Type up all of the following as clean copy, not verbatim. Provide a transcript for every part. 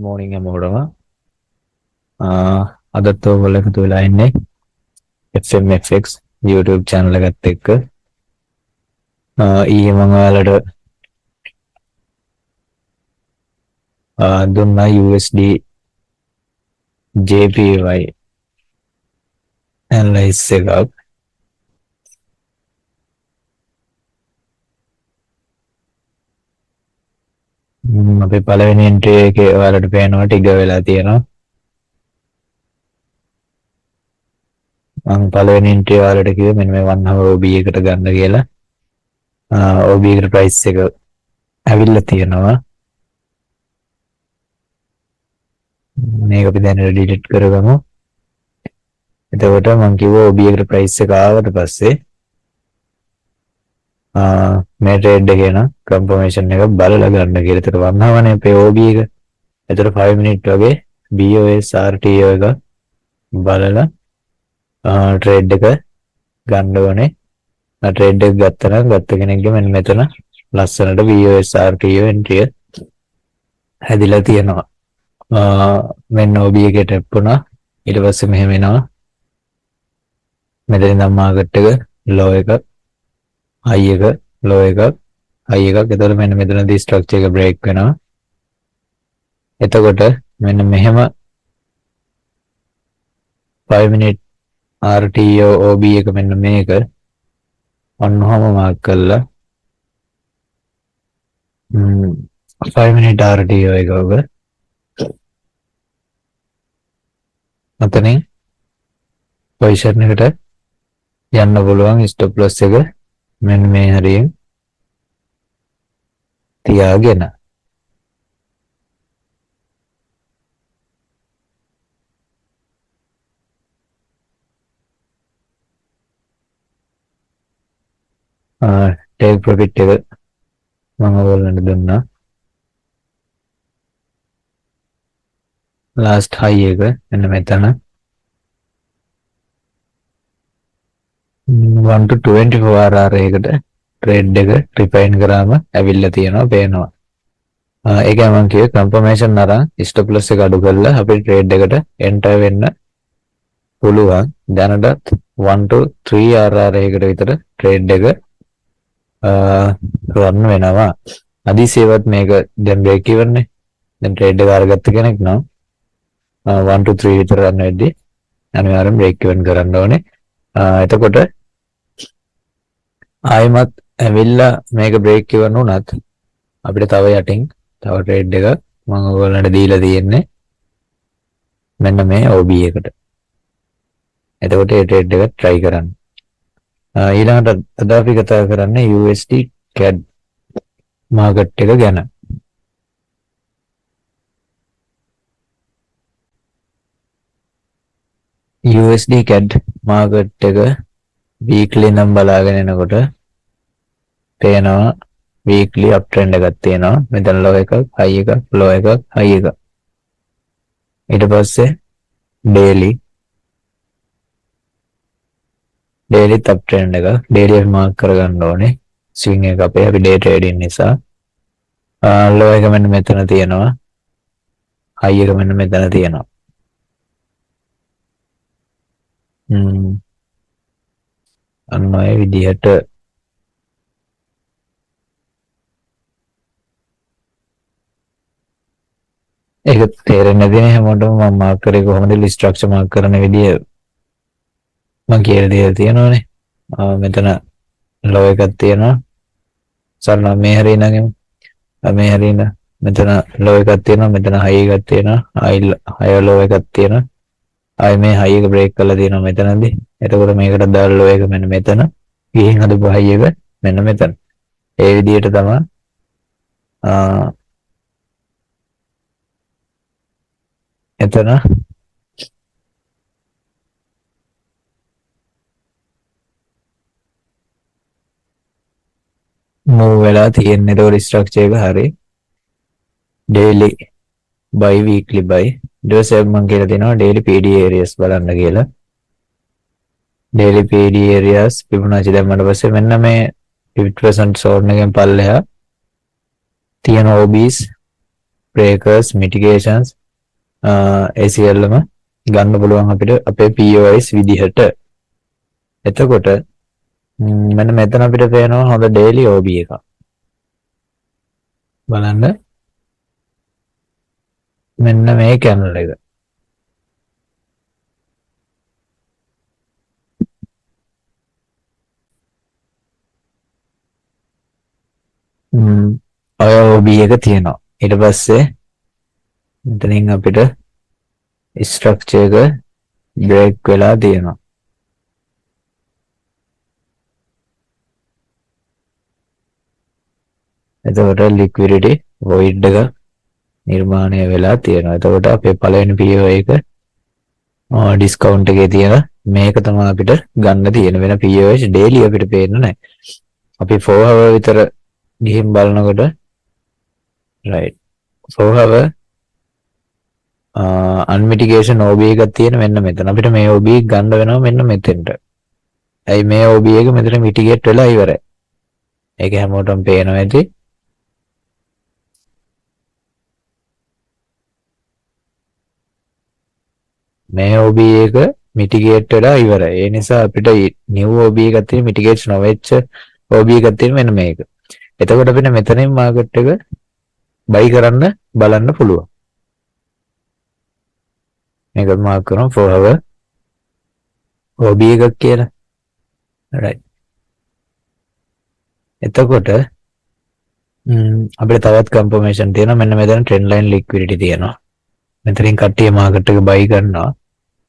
morning හැමෝටම අදත් ඔයගොල්ලෝ එකතු වෙලා ඉන්නේ Fomc YouTube channel එකත් එක්ක ඊයේ මම ඔයාලට දුන්නා USD JPY analysis එකක් අපේ පළවෙනි entry එකේ ඔයාලට පේනවා ටික වෙලා තියෙනවා මම පළවෙනි entry ඔයාලට කිව්වේ මෙන්න මේ 1 hour OB එකට ගන්න කියලා OB එකට price එක ඇවිල්ලා තියෙනවා මේක අපි දැන් delete කරගමු එතකොට මම කිව්වා OB එකට price එක ආවට පස්සේ මේ trade එකේ නම් confirmation එක බලලා ගන්න කියලා. ඒතර වන්නවනේ අපේ OB එක. ඒතර 5 minute වගේ BOS RTO එක බලලා trade එක ගන්න ඕනේ. trade එක ගත්තා නම් ගත්ත කෙනෙක්ගේ මෙන්න මෙතන ලස්සනට BOS RTO entry හැදිලා තියෙනවා. මෙන්න OB එකේ tap වුණා. ඊට පස්සේ මෙහෙම එනවා. මෙතන ඉඳන් market එක low එක high එක low එක high එකක්. එතකොට මෙන්න මෙතනදී structure එක break වෙනවා. එතකොට මෙන්න මෙහෙම 5 minute RTO OB එක මෙන්න මේක ඔන්නෝම මාක් කරලා 5 minute RTO එක ඔබ අතනින් පොසිෂන් එකට යන්න පුළුවන් stop loss එක මෙන්න මේ හරියෙන් තියාගෙන take profit එක මම ඔයගොල්ලන්ට දුන්නා last high එක මෙන්න මෙතන 1 to 24 RR එකට trade එක refine කරාම ඇවිල්ලා තියෙනවා පේනවා. ඒකයි මම කිව්වේ confirmation අරන් stop loss එක අඩු කරලා අපේ trade එකට enter වෙන්න පුළුවන්. දැනටත් 1 to 3 RR එකට විතර trade එක run වෙනවා. අදිසියවත් මේක දැන් break even නේ. දැන් trade එක අරගත්ත කෙනෙක් නම් 1 to 3 විතර run වෙද්දී අනිවාර්යෙන් break even කරන්න ඕනේ. එතකොට ආයිමත් ඇවිල්ලා මේක break even වුණත් අපිට තව යටින් තව trade එකක් මම ඔයගොල්ලන්ට දීලා තියෙන්නේ මෙන්න මේ OB එකට. එතකොට මේ trade එක try කරන්න. ඊළඟට අද අපි කතා කරන්නේ USDcad market එක ගැන. USDcad market එක weekly නම් බලාගෙන එනකොට පේනවා weekly uptrend එකක් තියෙනවා. මෙතන low එකක්, high එකක්, low එකක්, high එකක්. ඊට පස්සේ daily uptrend එක daily mark කරගන්න ඕනේ. swing එක අපේ අපි day trading නිසා. low එක මෙන්න මෙතන තියෙනවා. high එක මෙන්න මෙතන තියෙනවා. අන්න ඒ විදිහට ඒක තේරෙන්නේ නැති නේ හැමෝටම මම මාක් කරේ කොහොමද ස්ට්‍රක්චර් මාක් කරන විදිය මම කියලා දෙලා තියෙනවානේ. මෙතන low එකක් තියෙනවා. සරණ මේ හරිය නගමු. මේ හරිය න මෙතන low එකක් තියෙනවා. මෙතන high එකක් තියෙනවා. high low එකක් තියෙනවා. ආයි මේ high එක break කරලා තියෙනවා මෙතනදී. එතකොට මේකට දාලා low එක මෙන්න මෙතන. ගිහින් හදපු high එක මෙන්න මෙතන. ඒ විදිහට තමයි එතන move වෙලා තියෙන්නේ. ඒතකොට structure එක හරිය daily by weekly by ඊට පස්සේ මම කියලා දෙනවා daily PD areas බලන්න කියලා. daily PD areas Fibonacci දැම්මට පස්සේ මෙන්න මේ 50% zone එකෙන් පල්ලෙහා තියෙන OBs breakers mitigations ඒ සියල්ලම ගන්න පුළුවන් අපිට අපේ POS විදිහට. එතකොට මෙන්න මෙතන අපිට පේනවා හොඳ daily OB එකක්. බලන්න මෙන්න මේ channel එක. ඔය OB එක තියෙනවා. ඊට පස්සේ මෙතනින් අපිට structure එක break වෙලා තියෙනවා. එතකොට liquidity void එක නිර්මාණය වෙලා තියෙනවා. එතකොට අපේ පළවෙනි PO එක discount එකේ තියෙන මේක තමයි අපිට ගන්න තියෙන. වෙන POS daily අපිට පේන්නේ නැහැ. අපි 4 hour විතර ගිහින් බලනකොට right 4 hour unmitigation OB එකක් තියෙන මෙන්න මෙතන. අපිට මේ OB ගන්න වෙනවා මෙන්න මෙතෙන්ට. ඇයි මේ OB එක මෙතන mitigate වෙලා ඉවරයි. ඒක හැමෝටම පේනවා ඇති. මේ OB එක mitigate වෙලා ඉවරයි. ඒ නිසා අපිට new OB එකක් තියෙන mitigate නොවෙච්ච OB එකක් තියෙන මෙන්න මේක. එතකොට අපිට මෙතනින් මාකට් එක buy කරන්න බලන්න පුළුවන්. මේක මාක් කරමු 4 hour OB එකක් කියලා. right. එතකොට අපිට තවත් confirmation තියෙනවා. මෙන්න මෙතන trend line liquidity තියෙනවා. මෙතනින් කට්ටිය මාකට් එක buy කරනවා.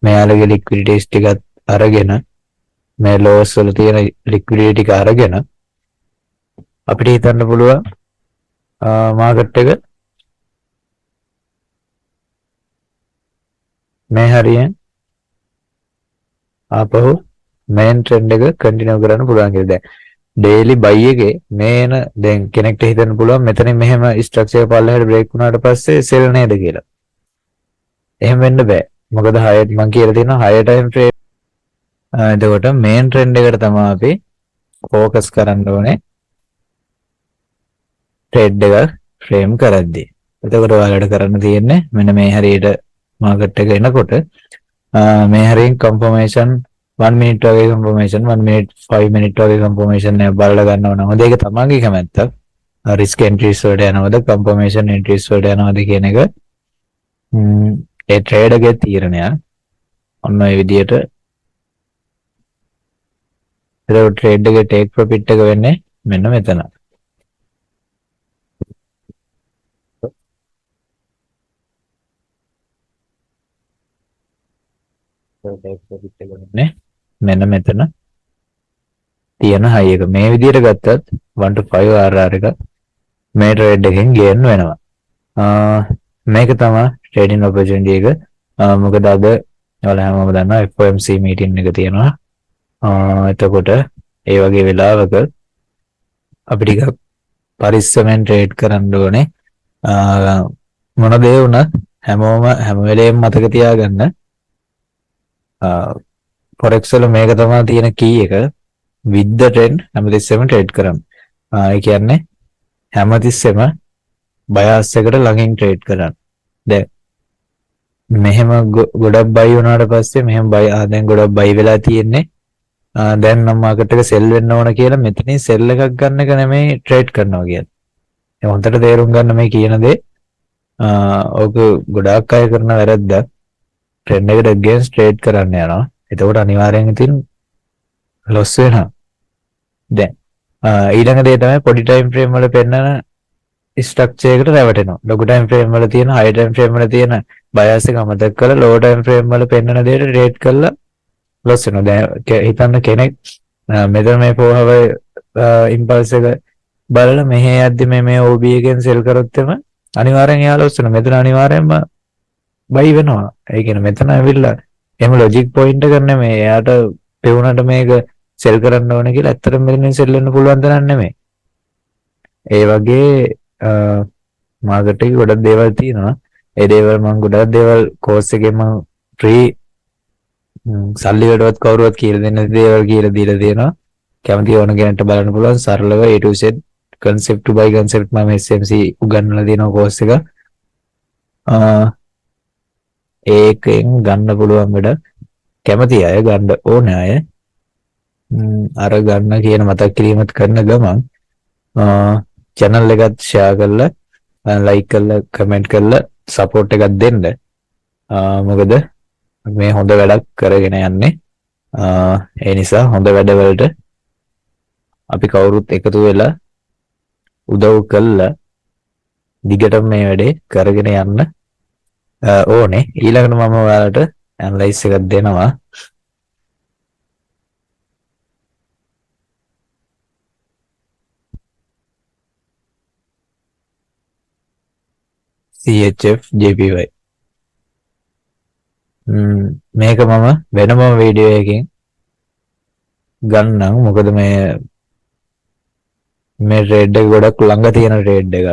මෙයාලගේ liquidities ටිකත් අරගෙන මේ lows වල තියෙන liquidity ටික අරගෙන අපිට හිතන්න පුළුවන් මාකට් එක මේ හරියෙන් ආපහු main trend එක continue කරන්න පුළුවන් කියලා. දැන් daily buy එකේ මේන දැන් කෙනෙක්ට හිතන්න පුළුවන් මෙතනින් මෙහෙම structure පල්ලෙහාට break වුණාට පස්සේ sell නේද කියලා. එහෙම වෙන්න බෑ. මොකද හයත් මම කියලා තියෙනවා higher time frame. එතකොට main trend එකට තමයි අපි focus කරන්න ඕනේ. trade එක frame කරද්දී. එතකොට ඔයාලට කරන්න තියෙන්නේ මෙන්න මේ හරියට market එක එනකොට මේ හරියෙන් confirmation 1 minute වගේ confirmation 1 minute 5 minute වගේ confirmation එක බලලා ගන්නව නම් හොඳ. ඒක තමයිගේ කැමැත්ත. risk entries වලට යනවද confirmation entries වලට යනවද කියන එක ඒ trade එකේ තීරණය. ඔන්න ඔය විදිහට ඒක trade එකේ take profit එක වෙන්නේ මෙන්න මෙතන. take profit එක වෙන්නේ මෙන්න මෙතන තියෙන high එක. මේ විදිහට ගත්තත් 1 to 5 RR එක මේ trade එකෙන් gain වෙනවා. මේක තමයි trading opportunity එක. මොකද අද ඔයාලා හැමෝම දන්නවා FOMC meeting එක තියෙනවා. එතකොට ඒ වගේ වෙලාවක අපි ටිකක් පරිස්සමෙන් trade කරන්න ඕනේ. මොන දේ වුණත් හැමෝම හැම වෙලේම මතක තියාගන්න forex වල මේක තමයි තියෙන key එක. with the trend හැමතිස්සෙම trade කරන්න. ඒ කියන්නේ හැමතිස්සෙම bias එකට ළඟින් trade කරන්න. දැන් මෙහෙම ගොඩක් buy වුණාට පස්සේ මෙහෙම buy දැන් ගොඩක් buy වෙලා තියෙන්නේ. දැන් නම් මාකට් එක sell වෙන්න ඕන කියලා මෙතනින් sell එකක් ගන්න එක නෙමෙයි trade කරනවා කියන්නේ. ඒ හොඳට තේරුම් ගන්න මේ කියන දේ. ඕක ගොඩාක් අය කරන වැරද්දක්. trend එකට against trade කරන්න යනවා. එතකොට අනිවාර්යෙන් ඉතින් loss වෙනවා. දැන් ඊළඟ දේ තමයි පොඩි time frame වල පෙන්නන structure එකට රැවටෙනවා. ලොකු time frame වල තියෙන high time frame වල තියෙන bias එක අමතක කරලා low time frame වල පෙන්නන දේට trade කරලා loss වෙනවා. දැන් හිතන්න කෙනෙක් මෙතන මේ 4 hour impulse එක බලලා මෙහෙ යද්දි මේ OB එකෙන් sell කරොත් එම අනිවාර්යෙන් එයා loss වෙනවා. මෙතන අනිවාර්යෙන්ම buy වෙනවා. ඒ කියන්නේ මෙතන ඇවිල්ලා එහෙම logic point එක නෙමෙයි. එයාට පෙවුනට මේක sell කරන්න ඕනේ කියලා ඇත්තටම මෙතනින් sell වෙන්න පුළුවන් තරම් නෙමෙයි. ඒ වගේ මාකට් එකේ ගොඩක් දේවල් තියෙනවා. ඒ දේවල් මම ගොඩක් දේවල් course එකේ මම free සල්ලි වලවත් කවුරුවත් කියලා දෙන්න දේවල් කියලා දීලා තියෙනවා. කැමති ඕන කෙනෙක්ට බලන්න පුළුවන් සරලව A to Z concept to buy concept මම SMC උගන්වලා දෙනවා course එක. ඒකෙන් ගන්න පුළුවන් වැඩ කැමති අය ගන්න ඕන අය අර ගන්න කියන මතක් කිරීමත් කරන ගමන් channel එකත් share කරලා like කරලා comment කරලා support එකක් දෙන්න. මොකද මේ හොඳ වැඩක් කරගෙන යන්නේ. ඒ නිසා හොඳ වැඩවලට අපි කවුරුත් එකතු වෙලා උදව් කළා දිගටම මේ වැඩේ කරගෙන යන්න ඕනේ. ඊළඟට මම ඔයාලට ඇනලයිස් එකක් දෙනවා. Chfjpy මේක මම වෙනම වීඩියෝ එකකින් ගන්නම්. මොකද මේ රේඩ් එක ගොඩක් ළඟ තියෙන රේඩ් එක.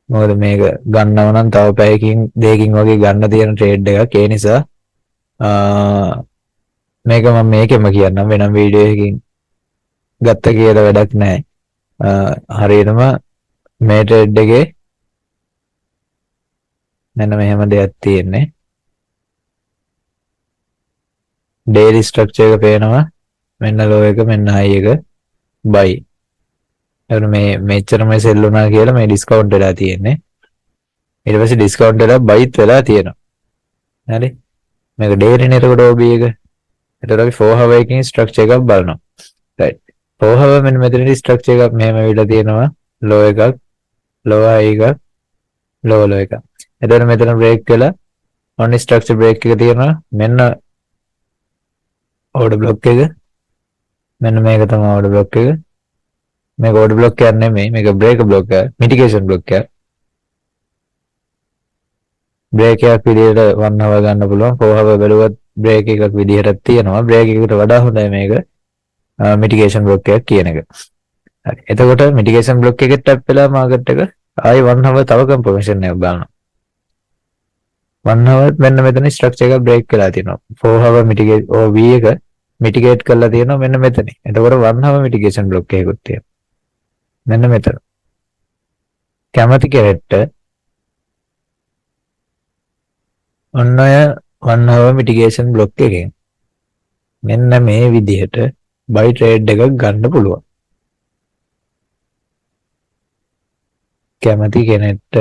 මොකද මේක ගන්නව නම් තව පැයකින් දෙකකින් වගේ ගන්න තියෙන රේඩ් එකක්. ඒ නිසා මේක මම මේකෙම කියන්නම්. වෙනම වීඩියෝ එකකින් ගත්ත කියලා වැඩක් නැහැ. හරියටම මේ රේඩ් එකේ මෙන්න මෙහෙම දෙයක් තියෙන්නේ. daily structure එක පේනවා. මෙන්න low එක මෙන්න high එක buy. එතන මේ මෙච්චරම sell වුණා කියලා මේ discount වෙලා තියෙන්නේ. ඊට පස්සේ discount වෙලා buy වෙලා තියෙනවා. හරි. මේක daily නේ එතකොට OB එක. එතකොට අපි 4 hour එකකින් structure එකක් බලනවා. right. 4 hour මෙන්න මෙතනදී structure එකක් මෙහෙම වෙලා තියෙනවා. low එකක්, low high එකක්, low low එකක්. එතකොට මෙතන break වෙලා only structure break එක තියෙනවා. මෙන්න order block එක. මෙන්න මේක තමයි order block එක. මේක order block එකක් නෙමෙයි. මේක break block එක. mitigation block එක. break එකක් විදිහට 1 hour ගන්න පුළුවන්. 4 hour බැලුවත් break එකක් විදිහට තියෙනවා. break එකකට වඩා හොඳයි මේක mitigation block එකක් කියන එක. හරි. එතකොට mitigation block එකට tap වෙලා market එක ආයි 1 hour තව confirmation එකක් බලනවා. 1 hour මෙන්න මෙතන structure එක break වෙලා තියෙනවා. 4 hour mitigate OB එක mitigate කරලා තියෙනවා මෙන්න මෙතන. එතකොට 1 hour mitigation block එකකුත් තියෙනවා. මෙන්න මෙතන. කැමති කෙනෙක්ට ඔන්න ඔය 1 hour mitigation block එකෙන් මෙන්න මේ විදිහට buy trade එකක් ගන්න පුළුවන්. කැමති කෙනෙක්ට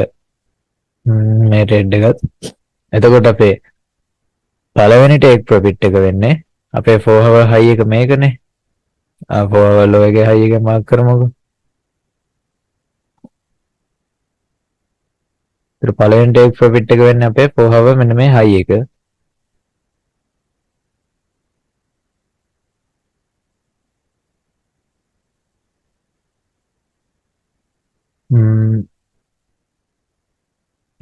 මේ trade එකත් එතකොට අපේ පළවෙනි take profit එක වෙන්නේ අපේ 4 hour high එක මේකනේ. 4 hour low එකේ high එක මාක් කරමුකෝ. ඊට පළවෙනි take profit එක වෙන්නේ අපේ 4 hour මෙන්න මේ high එක.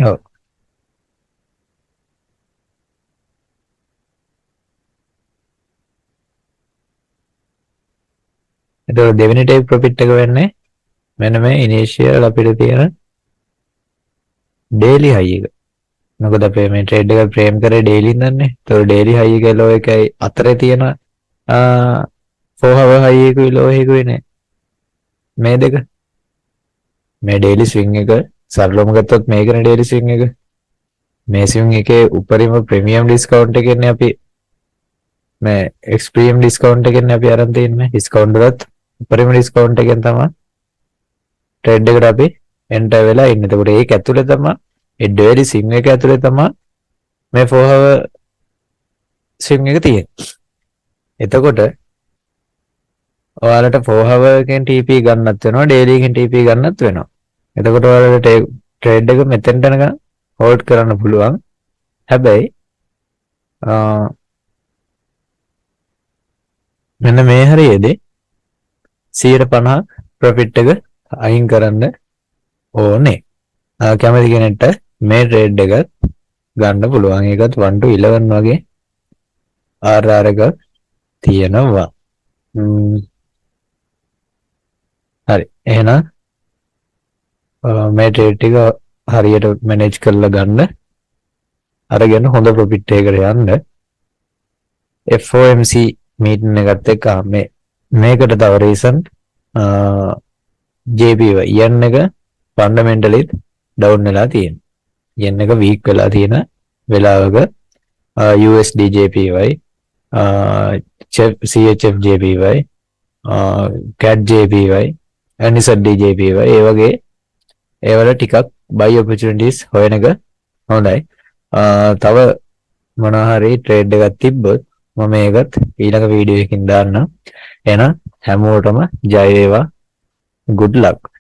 ඔව්. එතකොට දෙවෙනි take profit එක වෙන්නේ මෙන්න මේ initial අපිට තියෙන daily high එක. මොකද අපේ මේ trade එක frame කරේ daily ඉඳන්නේ. ඒතකොට daily high එකයි low එකයි අතරේ තියෙන 4 hour high එකයි low එකයි නේ. මේ දෙක. මේ daily swing එක සරලවම ගත්තොත් මේකනේ daily swing එක. මේ swing එකේ උපරිම premium discount එකනේ අපි මේ extreme discount එකනේ අපි අරන් තියෙන්නේ. discount වලත් උපරිම discount එකෙන් තමයි trade එකට අපි enter වෙලා ඉන්නේ. එතකොට ඒක ඇතුලේ තමයි ඒ daily swing එක ඇතුලේ තමයි මේ 4 hour swing එක තියෙන්නේ. එතකොට ඔයාලට 4 hour එකෙන් TP ගන්නත් වෙනවා, daily එකෙන් TP ගන්නත් වෙනවා. එතකොට ඔයාලට trade එක මෙතෙන්ට යනකම් hold කරන්න පුළුවන්. හැබැයි මෙන්න මේ හරියේදී 150 profit එක අයින් කරන්න ඕනේ. කැමති කෙනෙක්ට මේ trade එක ගන්න පුළුවන්. ඒකත් 1 to 11 වගේ RR එක තියෙනවා. හරි. එහෙනම් මේ trade ටික හරියට manage කරලා ගන්න. අරගෙන හොඳ profit එකකට යන්න. FOMC meeting එකත් එක්ක මේකට තව reason JPY yen එක fundamentally down වෙලා තියෙනවා. yen එක weak වෙලා තියෙන වෙලාවක USDJPY CHFJPY CADJPY NZDJPY ඒ වගේ ඒවල ටිකක් buy opportunities හොයන එක හොඳයි. තව මොනවා හරි ට්‍රේඩ් එකක් තිබ්බොත් මම ඒකත් ඊළඟ වීඩියෝ එකකින් දාන්නම්. එහෙනම් හැමෝටම ජය වේවා. good luck.